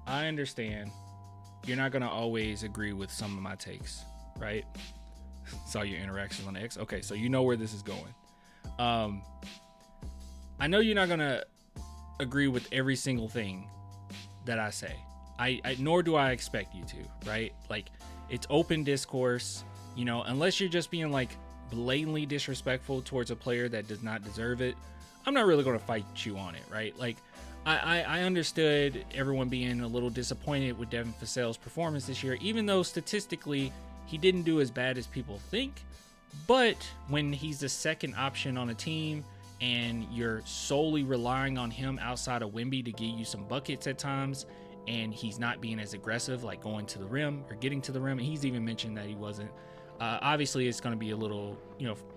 I understand you're not going to always agree with some of my takes, right? Saw your interactions on X. Okay, so you know where this is going. I know you're not going to agree with every single thing that I say. I nor do I expect you to, right? Like, it's open discourse, you know, unless you're just being like blatantly disrespectful towards a player that does not deserve it. I'm not really going to fight you on it, right? Like, I understood everyone being a little disappointed with Devin Vassell's performance this year, even though statistically he didn't do as bad as people think. But when he's the second option on a team and you're solely relying on him outside of Wemby to give you some buckets at times, and he's not being as aggressive, like going to the rim or getting to the rim, and he's even mentioned that he wasn't. Obviously, it's going to be a little,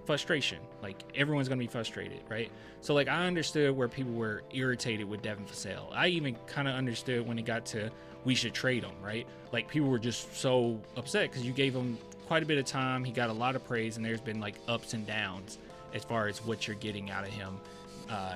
frustration. Like, everyone's going to be frustrated, right? So, like, I understood where people were irritated with Devin Vassell. I even kind of understood when it got to we should trade him, right? Like, people were just so upset because you gave him quite a bit of time. He got a lot of praise, and there's been, like, ups and downs as far as what you're getting out of him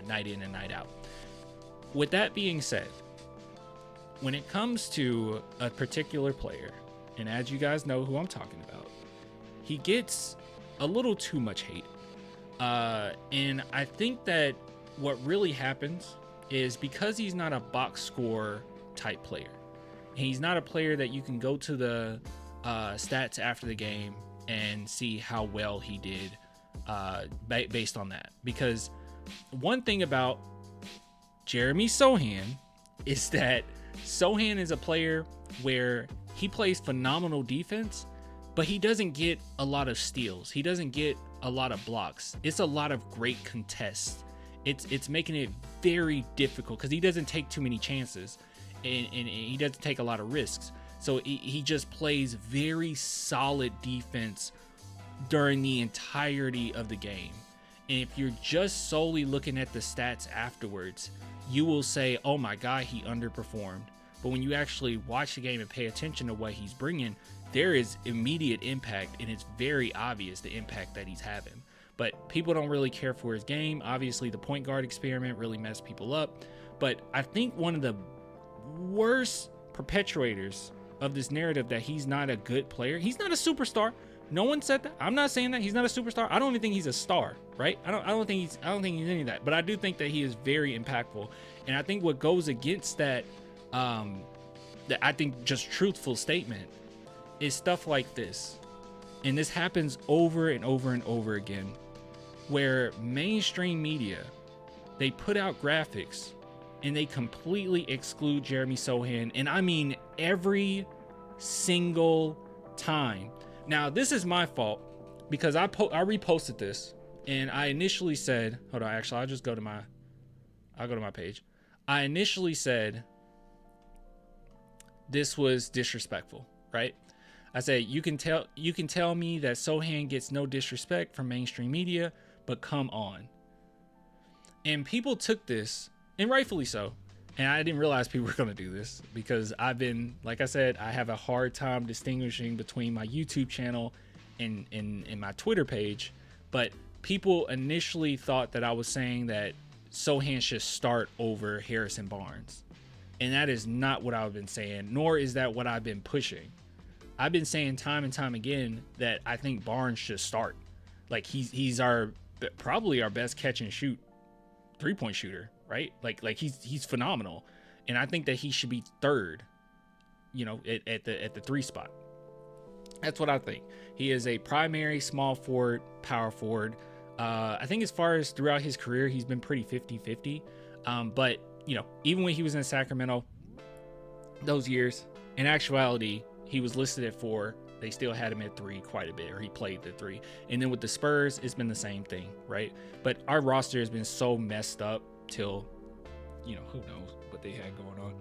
night in and night out. With that being said, when it comes to a particular player, and as you guys know who I'm talking about, he gets a little too much hate. And I think that what really happens is because he's not a box score type player, he's not a player that you can go to the stats after the game and see how well he did based on that. Because one thing about Jeremy Sochan is that Sochan is a player where he plays phenomenal defense, but he doesn't get a lot of steals. He doesn't get a lot of blocks. It's a lot of great contests. It's making it very difficult because he doesn't take too many chances and he doesn't take a lot of risks. So he just plays very solid defense during the entirety of the game. And if you're just solely looking at the stats afterwards, you will say, oh my God, he underperformed. But when you actually watch the game and pay attention to what he's bringing, there is immediate impact, and it's very obvious the impact that he's having. But people don't really care for his game. Obviously, the point guard experiment really messed people up. But I think one of the worst perpetuators of this narrative that he's not a good player, he's not a superstar. No one said that. I'm not saying that he's not a superstar. I don't even think he's a star, right? I don't think he's any of that. But I do think that he is very impactful. And I think what goes against that I think just truthful statement is stuff like this. And this happens over and over and over again, where mainstream media, they put out graphics and they completely exclude Jeremy Sochan. And I mean every single time. Now, this is my fault because I reposted this and I initially said, hold on, actually, I'll go to my page. I initially said this was disrespectful, right? I said, you can tell me that Sochan gets no disrespect from mainstream media, but come on. And people took this, and rightfully so. And I didn't realize people were going to do this because like I said, I have a hard time distinguishing between my YouTube channel and my Twitter page. But people initially thought that I was saying that Sochan should start over Harrison Barnes. And that is not what I've been saying, nor is that what I've been pushing. I've been saying time and time again that I think Barnes should start. Like, he's probably our best catch and shoot 3-point shooter, right? Like he's phenomenal. And I think that he should be third, at the 3 spot. That's what I think. He is a primary small forward, power forward. I think as far as throughout his career, he's been pretty 50-50. But even when he was in Sacramento, those years, in actuality, he was listed at 4. They still had him at 3 quite a bit, or he played the 3. And then with the Spurs, it's been the same thing, right? But our roster has been so messed up till, who knows what they had going on.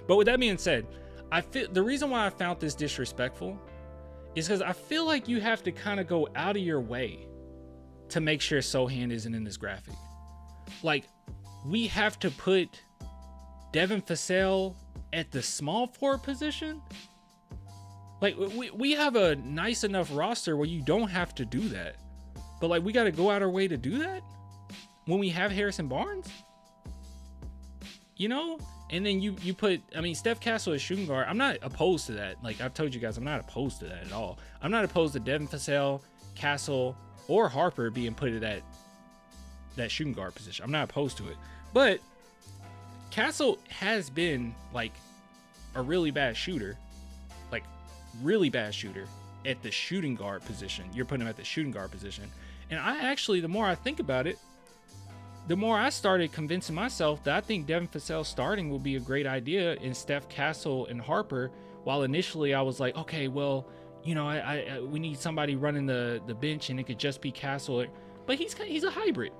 But with that being said, I feel the reason why I found this disrespectful is because I feel like you have to kind of go out of your way to make sure Sochan isn't in this graphic. Like, we have to put Devin Vassell at the small forward position. Like, we have a nice enough roster where you don't have to do that. But, like, we got to go out our way to do that when we have Harrison Barnes? you know? And then you put, I mean, Steph Castle as shooting guard. I'm not opposed to that. Like I've told you guys, I'm not opposed to that at all. I'm not opposed to Devin Vassell, Castle, or Harper being put at that shooting guard position. I'm not opposed to it. But Castle has been like a really bad shooter. Like really bad shooter at the shooting guard position. You're putting him at the shooting guard position. And I actually, the more I think about it, the more I started convincing myself that I think Devin Vassell starting will be a great idea in Steph, Castle, and Harper. While initially I was like, okay, well, you know, we need somebody running the bench, and it could just be Castle. But he's a hybrid.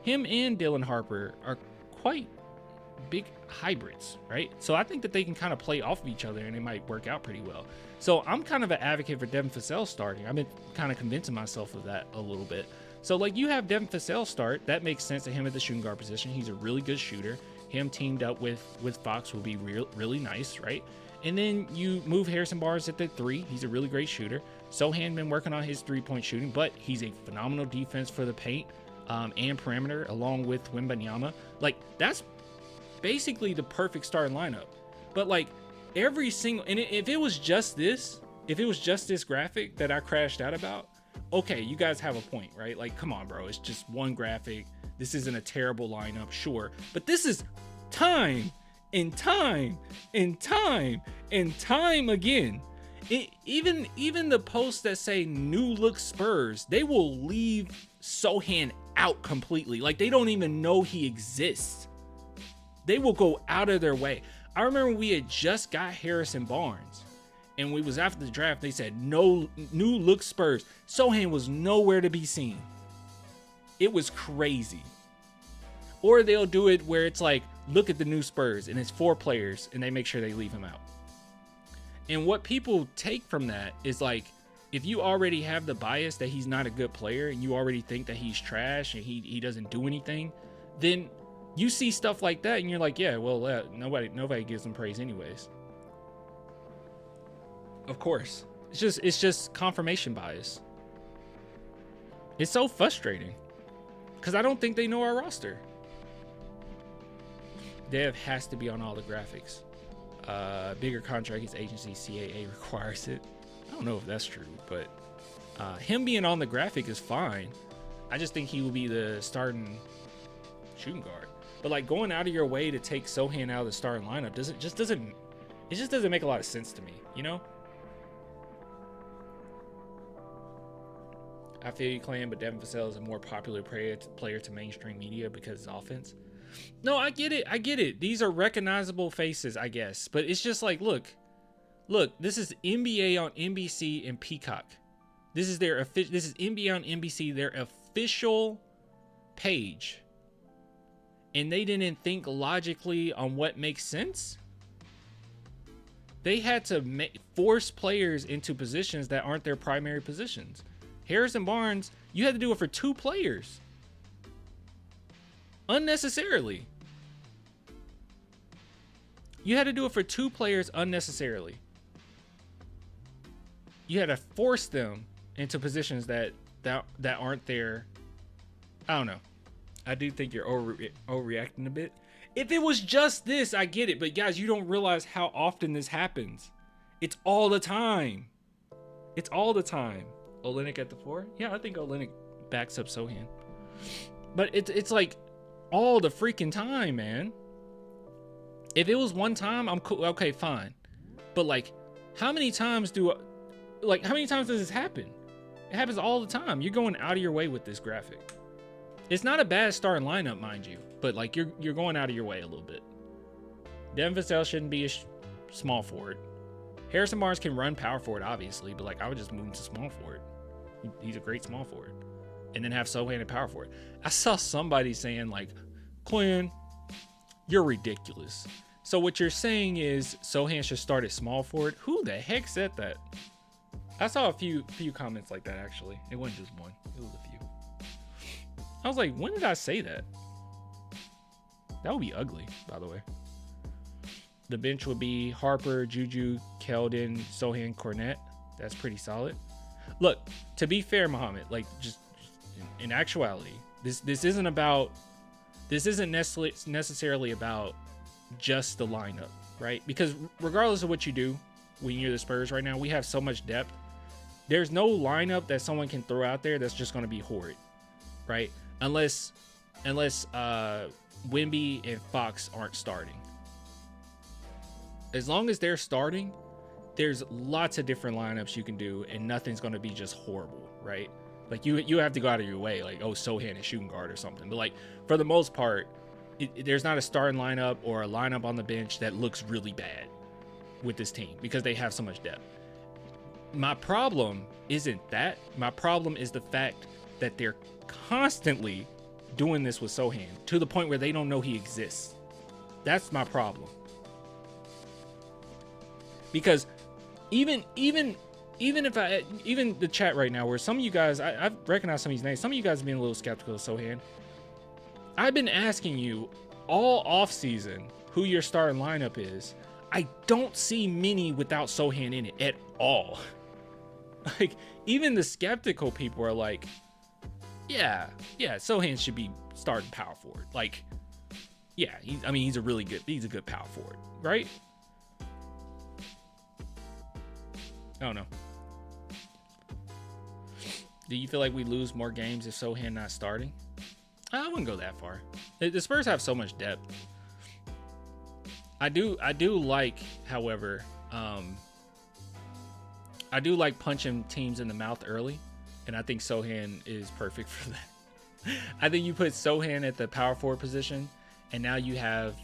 Him and Dylan Harper are quite big hybrids, right? So I think that they can kind of play off of each other, and it might work out pretty well. So I'm kind of an advocate for Devin Vassell starting. I've been kind of convincing myself of that a little bit. So like you have Devin Vassell start, that makes sense to him at the shooting guard position. He's a really good shooter. Him teamed up with Fox will be really nice, right? And then you move Harrison Barnes at the 3. He's a really great shooter. Sochan been working on his 3-point shooting, but he's a phenomenal defense for the paint and perimeter, along with Wembanyama. Like that's basically the perfect starting lineup. But like every single, and if it was just this graphic that I crashed out about, okay, you guys have a point, right? Like, come on, bro. It's just one graphic. This isn't a terrible lineup, sure. But this is time and time and time and time again. Even the posts that say new look Spurs, they will leave Sochan out completely. Like, they don't even know he exists. They will go out of their way. I remember we had just got Harrison Barnes. And we was after the draft, they said, no new look Spurs. Sochan was nowhere to be seen. It was crazy. Or they'll do it where it's like, look at the new Spurs, and it's 4 players, and they make sure they leave him out. And what people take from that is like, if you already have the bias that he's not a good player, and you already think that he's trash, and he doesn't do anything, then you see stuff like that, and you're like, yeah, well, nobody gives him praise anyways. Of course. It's just confirmation bias. It's so frustrating because I don't think they know our roster. Dev has to be on all the graphics. Bigger contract, his agency CAA requires it. I don't know if that's true, but him being on the graphic is fine. I just think he will be the starting shooting guard. But like going out of your way to take Sochan out of the starting lineup doesn't make a lot of sense to me, you know? I feel you, Clan, but Devin Vassell is a more popular player to mainstream media because of his offense. No, I get it. These are recognizable faces, I guess. But it's just like, look, this is NBA on NBC and Peacock. This is NBA on NBC, their official page. And they didn't think logically on what makes sense. They had to force players into positions that aren't their primary positions. Harrison Barnes, you had to do it for 2 players. Unnecessarily. You had to do it for 2 players unnecessarily. You had to force them into positions that aren't there. I don't know. I do think you're overreacting a bit. If it was just this, I get it. But guys, you don't realize how often this happens. It's all the time. It's all the time. Olynyk at the 4? Yeah, I think Olynyk backs up Sochan. But it's like all the freaking time, man. If it was one time, I'm cool. Okay, fine. But like, how many times does this happen? It happens all the time. You're going out of your way with this graphic. It's not a bad starting lineup, mind you, but like you're going out of your way a little bit. Devin Vassell shouldn't be a small forward. Harrison Barnes can run power forward, obviously, but like I would just move him to small forward. He's a great small forward. And then have Sochan and power forward. I saw somebody saying like, Quinn, you're ridiculous. So what you're saying is Sochan should start at small forward. Who the heck said that? I saw a few comments like that, actually. It wasn't just one. It was a few. I was like, when did I say that? That would be ugly, by the way. The bench would be Harper, Juju, Keldon, Sochan, Cornette. That's pretty solid. Look, to be fair, Muhammad, like just in actuality, this isn't necessarily about just the lineup, right? Because regardless of what you do when you're the Spurs right now, we have so much depth. There's no lineup that someone can throw out there that's just going to be horrid, right? Unless Wemby and Fox aren't starting. As long as they're starting, there's lots of different lineups you can do, and nothing's going to be just horrible, right? Like you have to go out of your way, like, oh, Sochan is shooting guard or something. But like for the most part, there's not a starting lineup or a lineup on the bench that looks really bad with this team because they have so much depth. My problem isn't that. My problem is the fact that they're constantly doing this with Sochan to the point where they don't know he exists. That's my problem. Because even the chat right now, where some of you guys, I've recognized some of these names, some of you guys have been a little skeptical of Sochan. I've been asking you all off season who your starting lineup is. I don't see many without Sochan in it at all. Like, even the skeptical people are like, yeah, Sochan should be starting power forward. Like, yeah, he's a good power forward, right? I don't know. Do you feel like we lose more games if Sochan not starting? I wouldn't go that far. The Spurs have so much depth. I do like, however, I do like punching teams in the mouth early, and I think Sochan is perfect for that. I think you put Sochan at the power forward position, and now you have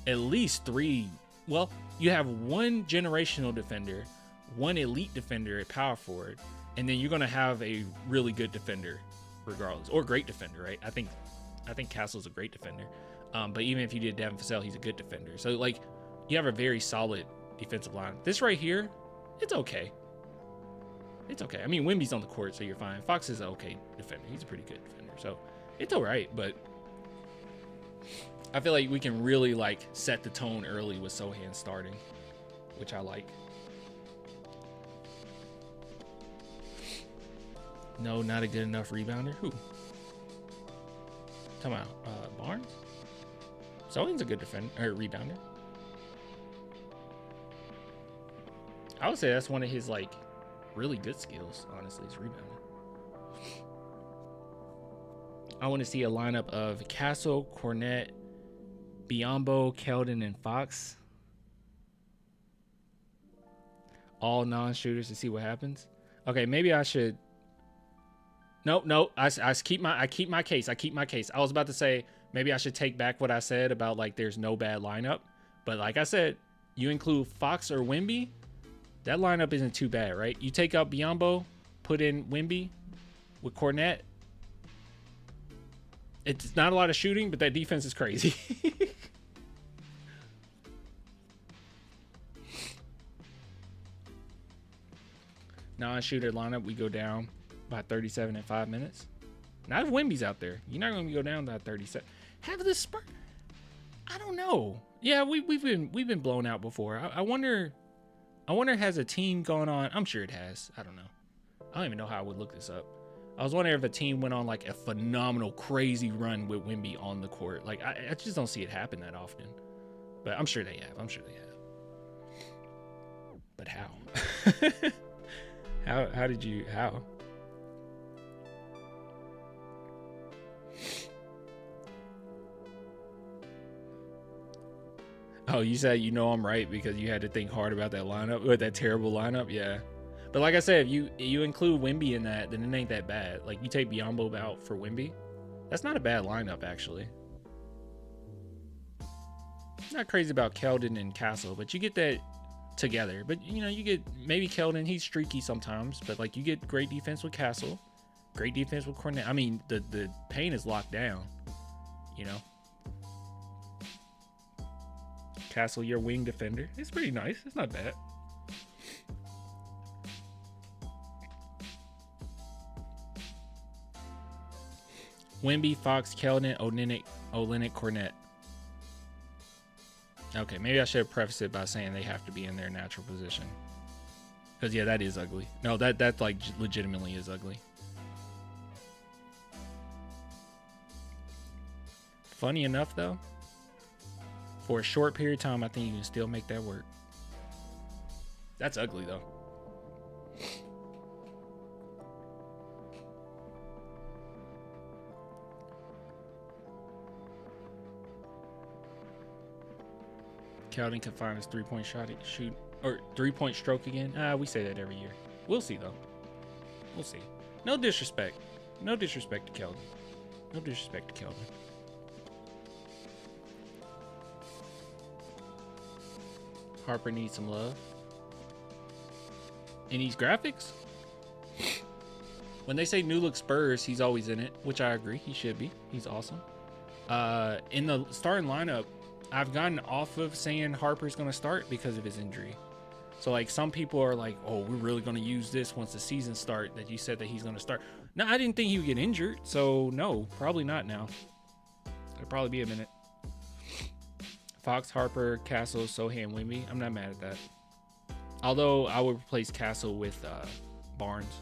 at least three. Well, you have one generational defender, one elite defender at power forward, and then you're going to have a really good defender regardless, or great defender, right? I think Castle's a great defender. But even if you did Devin Vassell, he's a good defender. So, like, you have a very solid defensive line. This right here, it's okay. It's okay. I mean, Wemby's on the court, so you're fine. Fox is an okay defender. He's a pretty good defender. So, it's all right. But I feel like we can really, like, set the tone early with Sochan starting, which I like. No, not a good enough rebounder. Who? Talking about Barnes? Sochan's a good defender or rebounder. I would say that's one of his, like, really good skills, honestly, is rebounding. I want to see a lineup of Castle, Cornette, Biyombo, Keldon, and Fox. All non-shooters to see what happens. Okay, maybe I should. No. I keep my case. I was about to say maybe I should take back what I said about, like, there's no bad lineup. But like I said, you include Fox or Wemby, that lineup isn't too bad, right? You take out Biyombo, put in Wemby with Cornette. It's not a lot of shooting, but that defense is crazy. Non-shooter lineup, we go down by 37 in 5 minutes. Not if Wemby's out there. You're not going to go down by 37. Have the Spurs? I don't know. Yeah, we've been blown out before. I wonder has a team going on? I'm sure it has. I don't know. I don't even know how I would look this up. I was wondering if a team went on, like, a phenomenal, crazy run with Wemby on the court. Like, I just don't see it happen that often. But I'm sure they have. But how? How did you? How? Oh, you said I'm right because you had to think hard about that lineup, or that terrible lineup. Yeah. But like I said, if you include Wemby in that, then it ain't that bad. Like, you take Biyombo out for Wemby, that's not a bad lineup, actually. Not crazy about Keldon and Castle, but you get that together. But, you get maybe Keldon, he's streaky sometimes, but, like, you get great defense with Castle, great defense with Cornette. I mean, the paint is locked down, Castle, your wing defender. It's pretty nice. It's not bad. Wemby, Fox, Keldon, Olynyk, Cornette. Okay, maybe I should have prefaced it by saying they have to be in their natural position. Because, yeah, that is ugly. No, that like, legitimately is ugly. Funny enough, though, For a short period of time, I think you can still make that work. That's ugly, though. Keldon can find his three-point shoot or three-point stroke again. We say that every year. We'll see, though. We'll see. No disrespect. No disrespect to Keldon. No disrespect to Keldon. Harper needs some love. In these graphics, when they say new look Spurs, he's always in it, which I agree. He should be. He's awesome. In the starting lineup, I've gotten off of saying Harper's going to start because of his injury. So, like, some people are like, oh, we're really going to use this once the season starts, that you said that he's going to start. No, I didn't think he would get injured. So, no, probably not now. It'll probably be a minute. Fox, Harper, Castle, Sochan, Wimby. I'm not mad at that. Although, I would replace Castle with Barnes.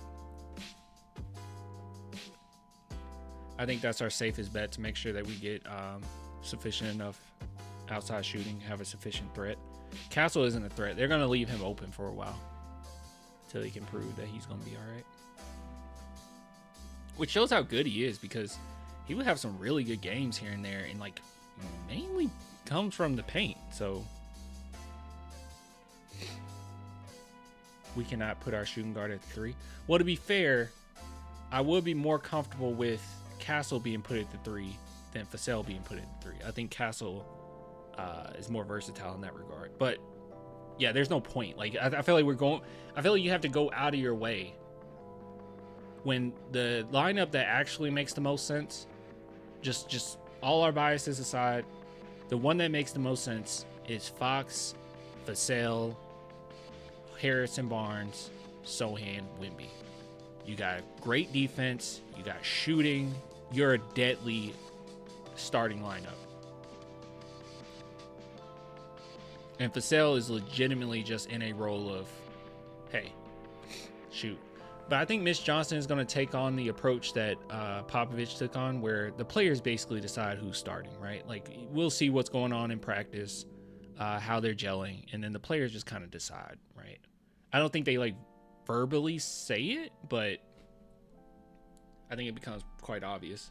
I think that's our safest bet to make sure that we get sufficient enough outside shooting, have a sufficient threat. Castle isn't a threat. They're going to leave him open for a while until he can prove that he's going to be all right. Which shows how good he is, because he would have some really good games here and there, and like mainly comes from the paint. So we cannot put our shooting guard at the 3. Well, to be fair, I would be more comfortable with Castle being put at the 3 than Fasell being put at the 3. I think Castle is more versatile in that regard. But yeah, there's no point. Like I feel like I feel like you have to go out of your way when the lineup that actually makes the most sense. Just all our biases aside, the one that makes the most sense is Fox, Fasell, Harrison Barnes, Sochan, Wimby. You got great defense. You got shooting. You're a deadly starting lineup. And Fasell is legitimately just in a role of, hey, shoot. But I think Mitch Johnson is going to take on the approach that Popovich took on, where the players basically decide who's starting, right? Like, we'll see what's going on in practice, how they're gelling, and then the players just kind of decide, right? I don't think they, like, verbally say it, but I think it becomes quite obvious.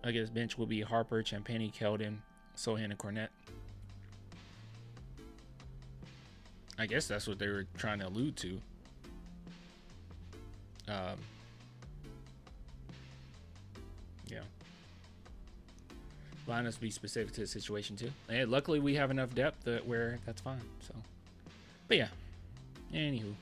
I guess bench will be Harper, Champagny, Keldon, Sochan, and Cornette. I guess that's what they were trying to allude to. Yeah. Lineups be specific to the situation too. And luckily we have enough depth where that's fine. So, but yeah. Anywho.